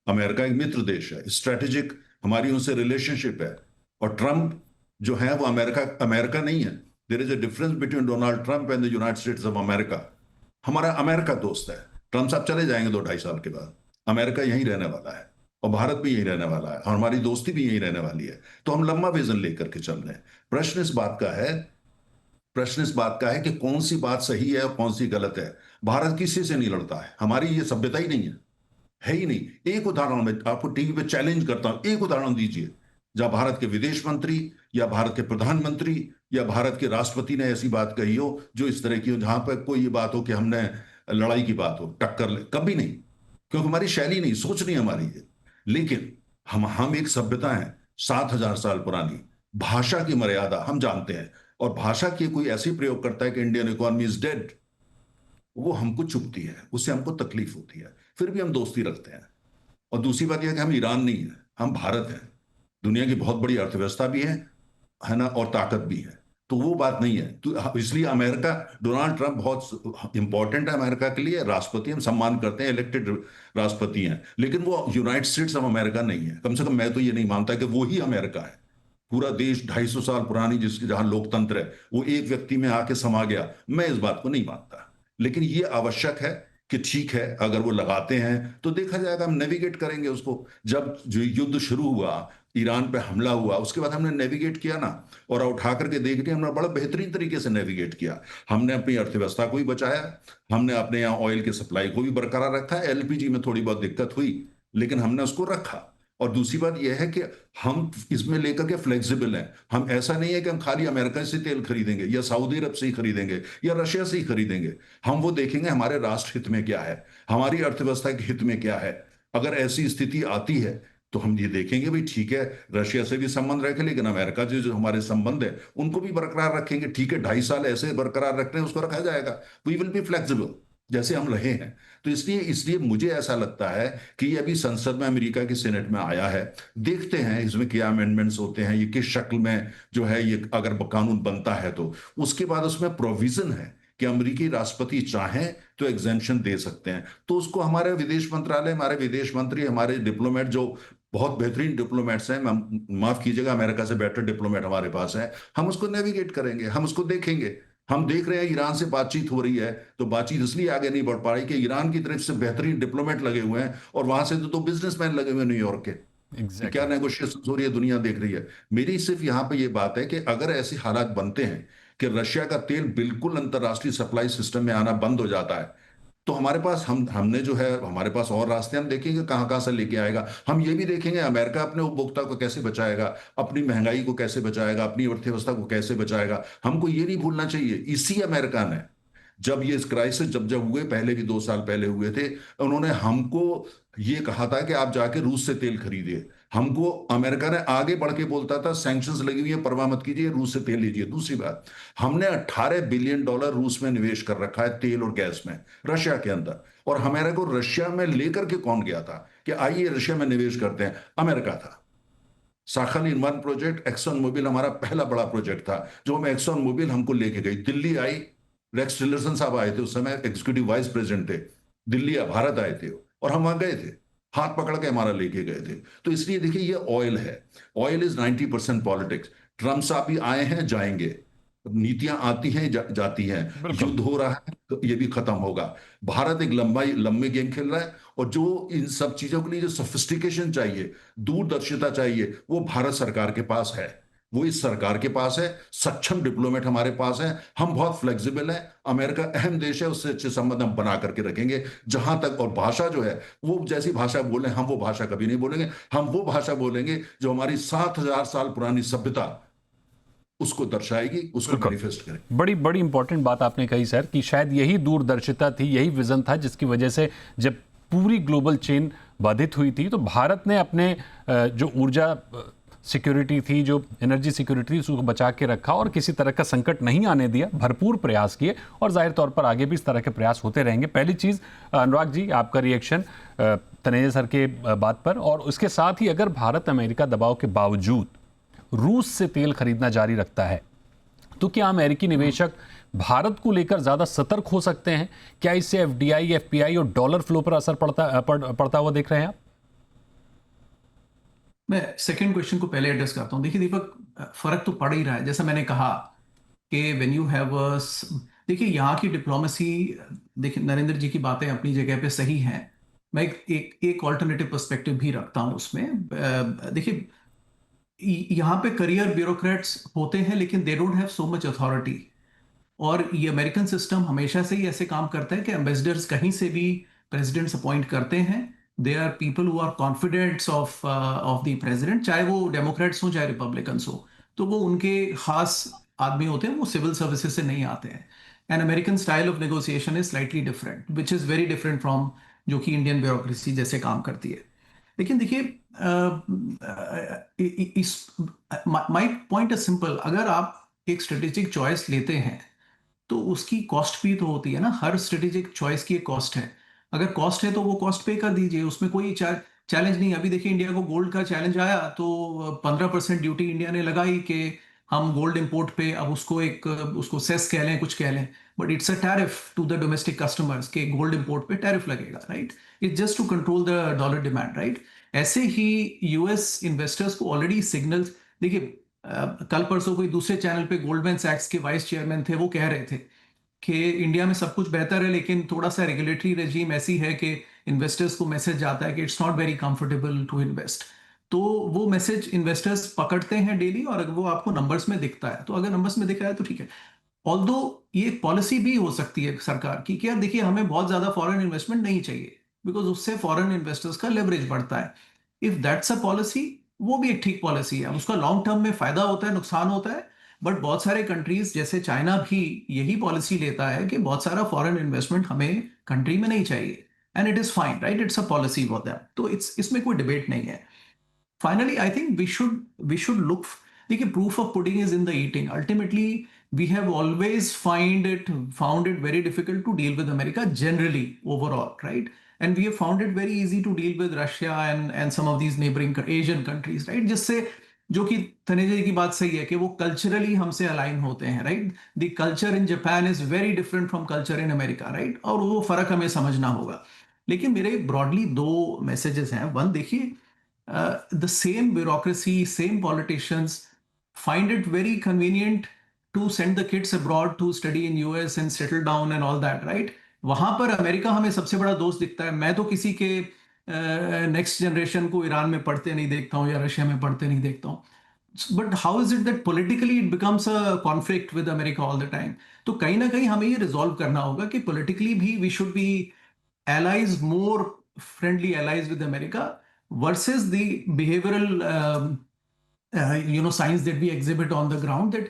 अमेरिका एक मित्र देश है, स्ट्रेटेजिक हमारी उनसे रिलेशनशिप है, और ट्रंप जो है वो अमेरिका अमेरिका नहीं है। There is a difference between Donald Trump and the United States of America. हमारा अमेरिका दोस्त है। ट्रंप साहब चले जाएंगे 2-2.5 साल के बाद, अमेरिका यहीं रहने वाला है, और भारत भी यहीं रहने वाला है, और हमारी दोस्ती भी यहीं रहने वाली है। तो हम लंबा विजन लेकर के चल रहे हैं। प्रश्न इस बात का है कि कौन सी बात सही है और कौन सी गलत है। भारत किसी से नहीं लड़ता है, हमारी ये सभ्यता ही नहीं है ही नहीं। एक उदाहरण मैं आपको टीवी पे चैलेंज करता हूं, एक उदाहरण दीजिए जहां भारत के विदेश मंत्री या भारत के प्रधानमंत्री या भारत के राष्ट्रपति ने ऐसी बात कही हो जो इस तरह की हो, जहां पर कोई ये बात हो कि हमने लड़ाई की बात हो, कभी नहीं, क्योंकि हमारी शैली नहीं, सोच नहीं हमारी है। लेकिन हम एक सभ्यता है 7,000 साल पुरानी, भाषा की मर्यादा हम जानते हैं, और भाषा की कोई ऐसी प्रयोग करता है कि इंडियन इकोनॉमी इज डेड, वो हमको चुभती है, उससे हमको तकलीफ होती है, फिर भी हम दोस्ती रखते हैं। और दूसरी बात यह है कि हम ईरान नहीं है, हम भारत हैं। दुनिया की बहुत बड़ी अर्थव्यवस्था भी है ना, और ताकत भी है, तो वो बात नहीं है। तो इसलिए अमेरिका, डोनाल्ड ट्रंप बहुत इंपॉर्टेंट है अमेरिका के लिए, राष्ट्रपति हम सम्मान करते हैं, इलेक्टेड राष्ट्रपति हैं, लेकिन वो यूनाइटेड स्टेट्स ऑफ अमेरिका नहीं है। कम से कम मैं तो ये नहीं मानता कि वो ही अमेरिका है। पूरा देश 250 साल पुरानी जिसके जहां लोकतंत्र है वो एक व्यक्ति में आके समा गया, मैं इस बात को नहीं मानता। लेकिन ये आवश्यक है कि ठीक है, अगर वो लगाते हैं तो देखा जाएगा, हम नेविगेट करेंगे उसको। जब जो युद्ध शुरू हुआ, ईरान पे हमला हुआ, उसके बाद हमने नेविगेट किया ना, और उठा करके देख लिया, हमने बड़ा बेहतरीन तरीके से नेविगेट किया। हमने अपनी अर्थव्यवस्था को भी बचाया, हमने अपने यहाँ ऑयल की सप्लाई को भी बरकरार रखा है। एलपीजी में थोड़ी बहुत दिक्कत हुई, लेकिन हमने उसको रखा। और दूसरी बात यह है कि हम इसमें लेकर के फ्लेक्सिबल हैं। हम ऐसा नहीं है कि हम खाली अमेरिका से तेल खरीदेंगे या सऊदी अरब से ही खरीदेंगे या रशिया से ही खरीदेंगे। हम वो देखेंगे हमारे राष्ट्र हित में क्या है, हमारी अर्थव्यवस्था के हित में क्या है। अगर ऐसी स्थिति आती है तो हम ये देखेंगे भाई ठीक है, रशिया से भी संबंध रखें, लेकिन अमेरिका से जो हमारे संबंध है उनको भी बरकरार रखेंगे। ठीक है, 2.5 साल ऐसे बरकरार रखने हैं, उसको रखा जाएगा। वी विल बी फ्लेक्सिबल जैसे हम रहे हैं। तो इसलिए इसलिए मुझे ऐसा लगता है कि ये अभी संसद में, अमेरिका की सेनेट में आया है, देखते हैं इसमें क्या अमेंडमेंट्स होते हैं, ये किस शक्ल में जो है ये अगर कानून बनता है तो उसके बाद उसमें प्रोविजन है कि अमेरिकी राष्ट्रपति चाहें तो एग्जेम्पशन दे सकते हैं। तो उसको हमारे विदेश मंत्रालय, हमारे विदेश मंत्री, हमारे डिप्लोमेट जो बहुत बेहतरीन डिप्लोमेट्स हैं, माफ कीजिएगा, अमेरिका से बेटर डिप्लोमेट हमारे पास है, हम उसको नेविगेट करेंगे, हम उसको देखेंगे। हम देख रहे हैं ईरान से बातचीत हो रही है, तो बातचीत इसलिए आगे नहीं बढ़ पा रही कि ईरान की तरफ से बेहतरीन डिप्लोमेट लगे हुए हैं, और वहां से तो बिजनेसमैन लगे हुए हैं न्यूयॉर्क के। क्या नेगोशिएशन हो रही है, दुनिया देख रही है। मेरी सिर्फ यहाँ पे ये बात है कि अगर ऐसे हालात बनते हैं कि रशिया का तेल बिल्कुल अंतर्राष्ट्रीय सप्लाई सिस्टम में आना बंद हो जाता है, तो हमारे पास हमने जो है, हमारे पास और रास्ते हम देखेंगे कहां कहां से लेके आएगा। हम ये भी देखेंगे अमेरिका अपने उपभोक्ता को कैसे बचाएगा, अपनी महंगाई को कैसे बचाएगा, अपनी अर्थव्यवस्था को कैसे बचाएगा। हमको ये नहीं भूलना चाहिए, इसी अमेरिका ने जब ये क्राइसिस जब जब हुए, पहले भी 2 साल पहले हुए थे, उन्होंने हमको ये कहा था कि आप जाके रूस से तेल खरीदिए। हमको अमेरिका ने आगे बढ़ के बोलता था सैंक्शंस लगी हुई है, परवाह मत कीजिए, रूस से तेल लीजिए। दूसरी बात, हमने $18 बिलियन रूस में निवेश कर रखा है तेल और गैस में, रशिया के अंदर। और हमारे को रशिया में लेकर के कौन गया था कि आइए रशिया में निवेश करते हैं? अमेरिका था। साखलिन-1 प्रोजेक्ट, एक्सन मोबिल हमारा पहला बड़ा प्रोजेक्ट था, जो हम एक्सन मोबिल हमको लेके गई। दिल्ली आई, रेक्स टिलरसन साहब आए थे, उस समय एग्जीक्यूटिव वाइस प्रेसिडेंट थे, दिल्ली भारत आए थे, और हम वहां गए थे, हाथ पकड़ के हमारा लेके गए थे। तो इसलिए देखिए, ये ऑयल है, ऑयल इज 90% पॉलिटिक्स। ट्रम्प साहब भी आए हैं, जाएंगे, नीतियां आती हैं, जाती हैं, बिल्कुल। युद्ध हो रहा है तो ये भी खत्म होगा। भारत एक लंबे गेम खेल रहा है, और जो इन सब चीजों के लिए जो सोफिस्टिकेशन चाहिए, दूरदर्शिता चाहिए, वो भारत सरकार के पास है, वो इस सरकार के पास है। सक्षम डिप्लोमेट हमारे पास है, हम बहुत फ्लेक्सिबल हैं। अमेरिका अहम देश है, उससे अच्छे संबंध हम बना करके रखेंगे जहां तक। और भाषा जो है, वो जैसी भाषा बोले, हम वो भाषा कभी नहीं बोलेंगे। हम वो भाषा बोलेंगे जो हमारी 7,000 साल पुरानी सभ्यता उसको दर्शाएगी, उसको बिल्कुल। मैनिफेस्ट करेगी। बड़ी बड़ी इंपॉर्टेंट बात आपने कही सर, कि शायद यही दूरदर्शिता थी, यही विजन था, जिसकी वजह से जब पूरी ग्लोबल चेन बाधित हुई थी तो भारत ने अपने जो ऊर्जा सिक्योरिटी थी, जो एनर्जी सिक्योरिटी थी, उसको बचा के रखा और किसी तरह का संकट नहीं आने दिया, भरपूर प्रयास किए, और जाहिर तौर पर आगे भी इस तरह के प्रयास होते रहेंगे। पहली चीज़, अनुराग जी, आपका रिएक्शन तनेजा सर के बात पर, और उसके साथ ही अगर भारत अमेरिका दबाव के बावजूद रूस से तेल खरीदना जारी रखता है तो क्या अमेरिकी निवेशक भारत को लेकर ज्यादा सतर्क हो सकते हैं? क्या इससे एफडीआई, एफपीआई और डॉलर फ्लो पर असर पड़ता हुआ देख रहे हैं आप? मैं सेकंड क्वेश्चन को पहले एड्रेस करता हूं। देखिए दीपक, फर्क तो पड़ ही रहा है। जैसा मैंने कहा कि व्हेन यू हैव देखिए यहाँ की डिप्लोमेसी, देखिए नरेंद्र जी की बातें अपनी जगह पे सही हैं। मैं एक ऑल्टरनेटिव पर्सपेक्टिव भी रखता हूँ उसमें। देखिए यहाँ पे करियर ब्यूरोक्रेट्स होते हैं, लेकिन they don't have so much authority. और ये अमेरिकन सिस्टम हमेशा से ही ऐसे काम करता है कि एम्बेसडर्स कहीं से भी प्रेसिडेंट्स अपॉइंट करते हैं। They are people who are confidants of the president, चाहे वो डेमोक्रेट्स हो चाहे रिपब्लिकन्स हो। तो वो उनके खास आदमी होते हैं, वो सिविल सर्विसेज से नहीं आते हैं। And American style of negotiation is slightly different, which is very different from जो कि इंडियन ब्यूरोक्रेसी जैसे काम करती है। लेकिन देखिए, इस माई पॉइंट इज सिंपल। अगर आप एक स्ट्रेटेजिक चॉइस लेते हैं तो उसकी कॉस्ट भी तो होती है ना। हर स्ट्रेटेजिक चॉइस की एक कॉस्ट है। अगर कॉस्ट है तो वो कॉस्ट पे कर दीजिए, उसमें कोई चैलेंज नहीं। अभी देखिए इंडिया को गोल्ड का चैलेंज आया तो 15% ड्यूटी इंडिया ने लगाई कि हम गोल्ड इंपोर्ट पे, अब उसको सेस कह लें, कुछ कह लें, but it's a tariff to the domestic customers के गोल्ड इंपोर्ट पे टैरिफ लगेगा, right? It's just to control the dollar demand, right? ऐसे ही यूएस इन्वेस्टर्स को ऑलरेडी सिग्नल्स, देखिए कल परसों कोई दूसरे चैनल पे गोल्डमैन सैक्स के वाइस चेयरमैन थे, वो कह रहे थे कि इंडिया में सब कुछ बेहतर है, लेकिन थोड़ा सा रेगुलेटरी रेजीम ऐसी है कि इन्वेस्टर्स को मैसेज जाता है कि it's not very comfortable to invest. तो वो मैसेज इन्वेस्टर्स पकड़ते हैं डेली, और अगर वो आपको नंबर्स में दिखता है, तो अगर नंबर्स में दिखा है तो ठीक है। ऑल्दो ये एक पॉलिसी भी हो सकती है सरकार की कि यार देखिए हमें बहुत ज्यादा फॉरेन इन्वेस्टमेंट नहीं चाहिए, बिकॉज उससे फॉरेन इन्वेस्टर्स का लेवरेज बढ़ता है। इफ दैट्स अ पॉलिसी, वो भी एक ठीक पॉलिसी है। उसका लॉन्ग टर्म में फायदा होता है, नुकसान होता है, बट बहुत सारे कंट्रीज जैसे चाइना भी यही पॉलिसी लेता है कि बहुत सारा फॉरेन इन्वेस्टमेंट हमें कंट्री में नहीं चाहिए, and it is fine, right? It's a policy for them. तो इसमें कोई डिबेट नहीं है। Finally, I think we should look. देखिए, proof of pudding is in the eating. Ultimately, we have always found it very difficult to deal with America generally overall, right? And we have found it very easy to deal with Russia and some of these neighboring Asian countries, right? जिससे, जो कि तनेजा जी की बात सही है कि वो कल्चरली हमसे अलाइन होते हैं, right? The culture in Japan is very different from culture in America, right? और वो फर्क हमें समझना होगा। लेकिन मेरे ब्रॉडली दो मैसेजेस हैं। वन, देखिए, the same bureaucracy, same politicians find it very convenient to send the kids abroad to study in US and settle down and all that, right? वहां पर अमेरिका हमें सबसे बड़ा दोस्त दिखता है। मैं तो किसी के नेक्स्ट जनरेशन को ईरान में पढ़ते नहीं देखता हूँ या रशिया में पढ़ते नहीं देखता हूँ। But how is it that politically it becomes a conflict with America all the time? तो कहीं ना कहीं हमें ये रिजॉल्व करना होगा कि पॉलिटिकली भी we should be allies, more friendly allies with America, versus the behavioral signs that we exhibit on the ground, that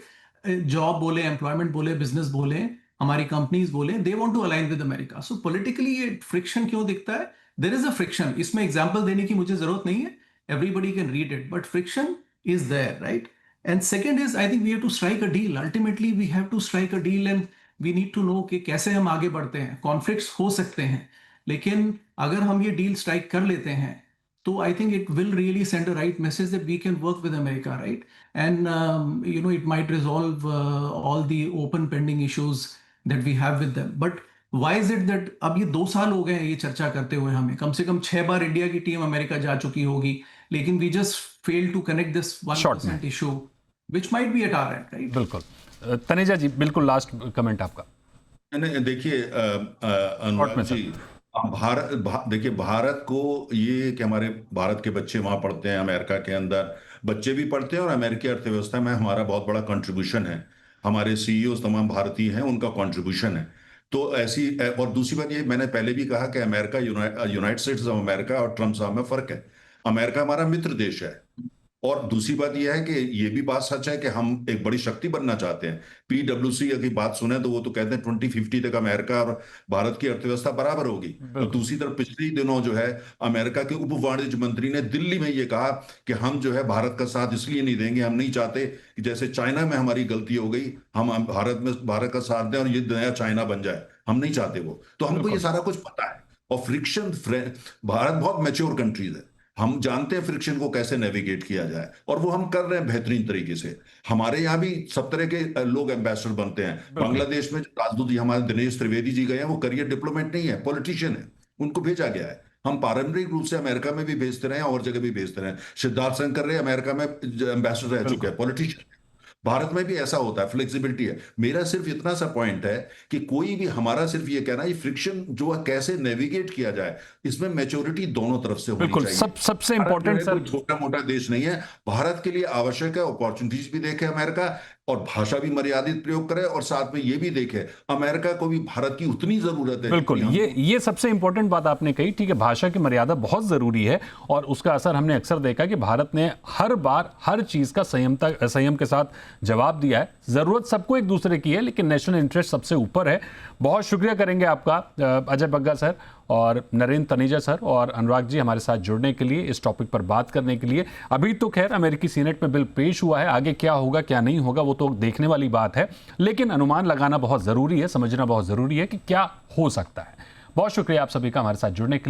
job bole, employment bole, business bole, हमारी कंपनीज बोले, they want to align with America. So politically ये फ्रिक्शन क्यों दिखता है? There is a friction. इसमें एग्जांपल देने की मुझे जरूरत नहीं है, everybody can read it, but friction is there, right? And second is, I think we have to strike a deal. Ultimately we have to strike a deal, and we need to know कि कैसे हम आगे बढ़ते हैं। कॉन्फ्लिक्ट्स हो सकते हैं, लेकिन अगर हम ये डील स्ट्राइक कर लेते हैं तो I think it will really send a right message that we can work with America, right? And it might resolve all the open pending issues that we have with them. But why is it that अब ये 2 साल हो गए हैं ये चर्चा करते हुए, हमें कम से कम 6 बार इंडिया की टीम अमेरिका जा चुकी होगी, लेकिन we just fail to connect this 1% issue which might be at our end, right? बिल्कुल। तनेजा जी, बिल्कुल लास्ट कमेंट आपका। नहीं देखिए अनुराग में जी, देखिए भारत को ये कि हमारे भारत के बच्चे वहां पढ़ते हैं, अमेरिका के अंदर बच्चे भी पढ़ते हैं, और अमेरिकी अर्थव्यवस्था में हमारा बहुत बड़ा कंट्रीब्यूशन है। हमारे सीईओ तमाम भारतीय हैं, उनका कंट्रीब्यूशन है। तो ऐसी और दूसरी बात ये, मैंने पहले भी कहा कि America, United States of America और ट्रम्प साहब में फर्क है। अमेरिका हमारा मित्र देश है, और दूसरी बात यह है कि ये भी बात सच है कि हम एक बड़ी शक्ति बनना चाहते हैं। पीडब्ल्यूसी की बात सुने तो वो तो कहते हैं 2050 तक अमेरिका और भारत की अर्थव्यवस्था बराबर होगी। और दूसरी तरफ पिछले ही दिनों जो है अमेरिका के उप वाणिज्य मंत्री ने दिल्ली में ये कहा कि हम जो है भारत का साथ इसलिए नहीं देंगे, हम नहीं चाहते कि जैसे चाइना में हमारी गलती हो गई, हम भारत का साथ दें और ये नया चाइना बन जाए, हम नहीं चाहते वो। तो हमको ये सारा कुछ पता है। और फ्रिक्शन, भारत बहुत मैच्योर कंट्रीज है, हम जानते हैं फ्रिक्शन को कैसे नेविगेट किया जाए, और वो हम कर रहे हैं बेहतरीन तरीके से। हमारे यहाँ भी सब तरह के लोग एम्बेसडर बनते हैं। बांग्लादेश में जो राजदूत जी हमारे दिनेश त्रिवेदी जी गए हैं, वो करियर डिप्लोमेट नहीं है, पॉलिटिशियन है, उनको भेजा गया है। हम पारंपरिक रूप से अमेरिका में भी भेजते रहे हैं और जगह भी भेजते रहे हैं। सिद्धार्थ शंकर रे अमेरिका में एम्बेसडर रह चुके हैं, पॉलिटिशियन। भारत में भी ऐसा होता है, फ्लेक्सिबिलिटी है। मेरा सिर्फ इतना सा पॉइंट है कि कोई भी, हमारा सिर्फ ये कहना है फ्रिक्शन जो है कैसे नेविगेट किया जाए, इसमें मैच्योरिटी दोनों तरफ से होनी चाहिए। सबसे इंपॉर्टेंट सर, छोटा मोटा देश नहीं है, भारत के लिए आवश्यक है अपॉर्चुनिटीज भी देखे अमेरिका, और भाषा भी मर्यादित प्रयोग करे, और साथ में ये भी देखे अमेरिका को भी भारत की उतनी जरूरत है। बिल्कुल, ये सबसे इंपॉर्टेंट बात आपने कही। ठीक है, भाषा की मर्यादा बहुत जरूरी है, और उसका असर हमने अक्सर देखा कि भारत ने हर बार हर चीज का संयम के साथ जवाब दिया है। जरूरत सबको एक दूसरे की है, लेकिन नेशनल इंटरेस्ट सबसे ऊपर है। बहुत शुक्रिया करेंगे आपका अजय बग्गा सर और नरेंद्र तनेजा सर और अनुराग जी हमारे साथ जुड़ने के लिए, इस टॉपिक पर बात करने के लिए। अभी तो खैर अमेरिकी सीनेट में बिल पेश हुआ है, आगे क्या होगा क्या नहीं होगा वो तो देखने वाली बात है, लेकिन अनुमान लगाना बहुत जरूरी है, समझना बहुत जरूरी है कि क्या हो सकता है। बहुत शुक्रिया आप सभी का हमारे साथ जुड़ने के लिए।